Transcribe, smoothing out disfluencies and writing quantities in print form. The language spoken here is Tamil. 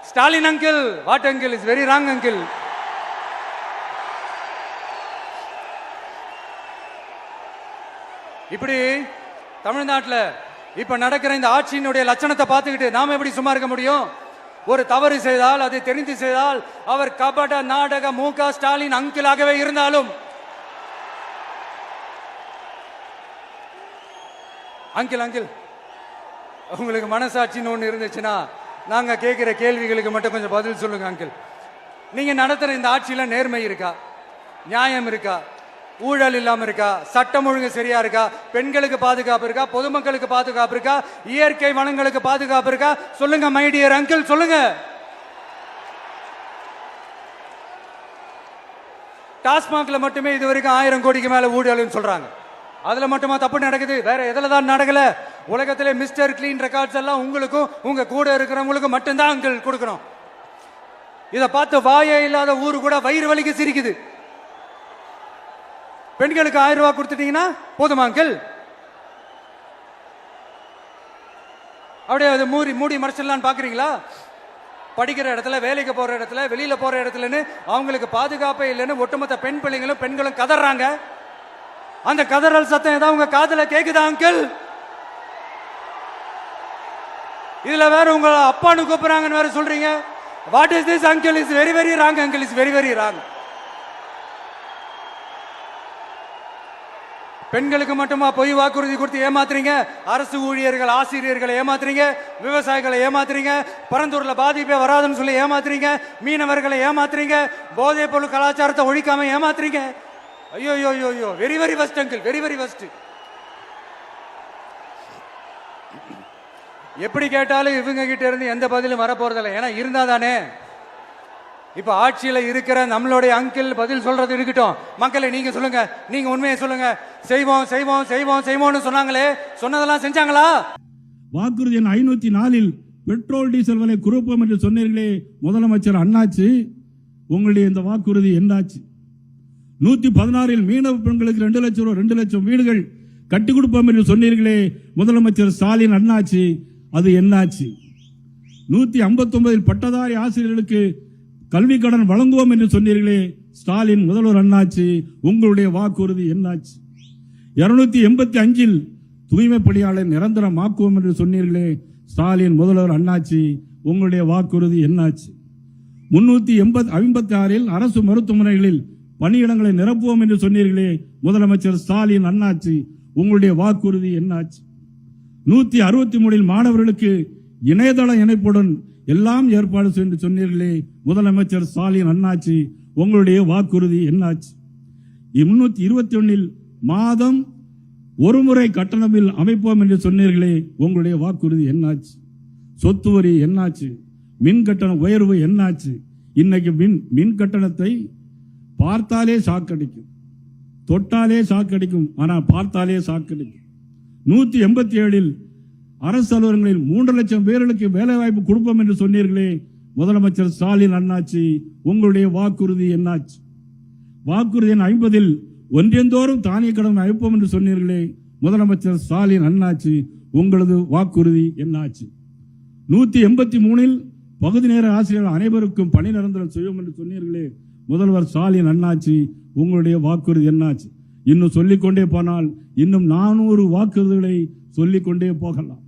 Stalin uncle, what uncle? Is very wrong uncle. இப்படி தமிழ்நாட்டில் இப்ப நடக்கிற இந்த ஆட்சியினுடைய லட்சணத்தை பார்த்துக்கிட்டு நாம எப்படி சும்மா இருக்க முடியும்? ஒரு தவறு செய்தால், அதை தெரிந்து செய்தால், அவர் கபட நாடக மு.க. ஸ்டாலின் அங்கிளாகவே இருந்தாலும், அங்கிள் உங்களுக்கு மனசாட்சின்னு ஒன்று இருந்துச்சுன்னா நாங்க கேட்கிற கேள்விகளுக்கு மட்டும் கொஞ்சம் பதில் சொல்லுங்க அங்கிள். நீங்க நடத்துற இந்த ஆட்சியில நேர்மை இருக்கா? நியாயம் இருக்கா? ஊழல் இல்லாம இருக்கா? சட்டம் ஒழுங்கு சரியா இருக்கா? பெண்களுக்கு பாதுகாப்பு இருக்கா? பொதுமக்களுக்கு பாதுகாப்பு இருக்கா? இயற்கை வளங்களுக்கு பாதுகாப்பு இருக்கா? சொல்லுங்க மை டியர் அங்கிள், சொல்லுங்க. டாஸ்மாக்ல மட்டுமே இது வரைக்கும் 1000 கோடிக்கு மேல ஊழல்னு சொல்றாங்க. அதுல மட்டுமா தப்பு நடக்குது? வேற எதுல தான் நடக்கல? உலகத்திலே மிஸ்டர் கிளீன் ரெக்கார்ட்ஸ் எல்லாம் உங்களுக்கும் உங்க கூட இருக்கிறவங்களுக்கும் மட்டும்தான் அங்கிள் கொடுக்கணும். இதை பார்த்து வாயே இல்லாத ஊரு கூட வயிறு வலிக்கு சிரிக்குது. பெண்களுக்கு 1000 ரூபாய் கொடுத்துட்டீங்கன்னா போதுமா அங்கிள்? அப்படியே அது மூடி மறைச்சிடலான்னு பாக்குறீங்களா? படிக்கிற இடத்துல, வேலைக்கு போற இடத்துல, வெளியில போற இடத்துலன்னு அவங்களுக்கு பாதுகாப்பே இல்லைன்னு ஒட்டுமொத்த பெண்களும் கதறாங்க. அந்த கதறல் சத்தம் ஏதாவது உங்க காதுல கேக்குதா அங்கிள்? இதுல வேற உங்க அப்பான்னு கூப்பிடுறாங்கன்னு வேற சொல்றீங்க. What is this uncle? Is very very wrong uncle, is very very wrong. பெண்களுக்கு மட்டுமா பொய் வாக்குறுதி கொடுத்து ஏமாத்துறீங்க? அரசு ஊழியர்கள், ஆசிரியர்களை ஏமாத்துறீங்க, விவசாயிகளை ஏமாத்துறீங்க, பரந்தூர்ல பாதிப்பே வராதுன்னு சொல்லி ஏமாத்துறீங்க, மீனவர்களை ஏமாத்துறீங்க, போதைப் பொருள் கலாச்சாரத்தை ஒழிக்காம ஏமாத்துறீங்க. ஐயோ ஐயோ ஐயோ, very very first uncle, very very first. எப்படி கேட்டாலும் இவங்க கிட்ட இருந்து எந்த பதிலும் வரப்போறதில்லை. ஏன்னா இருந்தா தானே. இப்ப ஆட்சியில இருக்கிற நம்மளுடைய அங்கிள் பதில் சொல்றது இருக்கட்டும். மக்களை நீங்க சொல்லுங்க, நீங்க உண்மையை சொல்லுங்க. செய்வோம் செய்வோம் செய்வோம் செய்வோம்னு சொன்னாங்களே, சொன்னதெல்லாம் செஞ்சாங்களா? வாக்குறுதி எண் 504 பெட்ரோல் டீசல் விலை குறைப்போம் என்று சொன்னீர்களே முதலமைச்சர் அண்ணாச்சி, உங்களுடைய இந்த வாக்குறுதி என்னாச்சு? 116 மீனவ பெண்களுக்கு 2 லட்சம் ரூபாய் 2 லட்சம் வீடுகள் கட்டி கொடுப்போம் என்று சொன்னீர்களே முதலமைச்சர் ஸ்டாலின் அண்ணாச்சி, அது என்னாச்சு? 159 பட்டதாரி ஆசிரியர்களுக்கு கல்வி கடன் வழங்குவோம் என்று சொன்னீர்களே ஸ்டாலின் முதல்வர் அண்ணாச்சி, உங்களுடைய வாக்குறுதி என்னாச்சு? 285 தூய்மை பணியாளர் நிரந்தரமாக்குவோம் என்று சொன்னீர்களே ஸ்டாலின் முதல்வர் அண்ணாச்சி, உங்களுடைய வாக்குறுதி என்னாச்சு? 356 அரசு மருத்துவமனைகளில் பணியிடங்களை நிரப்புவோம் என்று சொன்னீர்களே முதலமைச்சர் ஸ்டாலின் அண்ணாச்சி, உங்களுடைய வாக்குறுதி என்னாச்சு? 163 மாணவர்களுக்கு இணையதள இணைப்புடன் எல்லாம் ஏற்பாடு செய்து சொன்னீர்களே முதலமைச்சர் ஸ்டாலின் அண்ணாச்சி, உங்களுடைய வாக்குறுதி என்னாச்சு? 321 மாதம் ஒருமுறை கட்டணமில் அமைப்போம் என்று சொன்னீர்களே உங்களுடைய வாக்குறுதி என்னாச்சு? சொத்து வரி என்னாச்சு? மின் கட்டண உயர்வு என்னாச்சு? இன்னைக்கு மின் கட்டணத்தை பார்த்தாலே சாக்கடிக்கும், தொட்டாலே சாக்கடிக்கும், ஆனால் பார்த்தாலே சாக்கடிக்கும். 187 அரசு அலுவலகங்களில் 3 லட்சம் பேர்களுக்கு வேலை வாய்ப்பு கொடுப்போம் என்று சொன்னீர்களே முதலமைச்சர் ஸ்டாலின் அண்ணாச்சி, உங்களுடைய வாக்குறுதி என்னாச்சு? வாக்குறுதி எண் 50 ஒன்றியந்தோறும் தானிய கடன் அளிப்போம் என்று சொன்னீர்களே முதலமைச்சர் ஸ்டாலின் அண்ணாச்சி, உங்களது வாக்குறுதி என்னாச்சு? 183 பகுதி நேர ஆசிரியர்கள் அனைவருக்கும் பணி நிரந்தரம் செய்வோம் என்று சொன்னீர்களே முதல்வர் ஸ்டாலின் அண்ணாச்சி, உங்களுடைய வாக்குறுதி என்னாச்சு? இன்னும் சொல்லிக்கொண்டே போனால் இன்னும் 400 வாக்குறுதிகளை சொல்லிக்கொண்டே போகலாம்.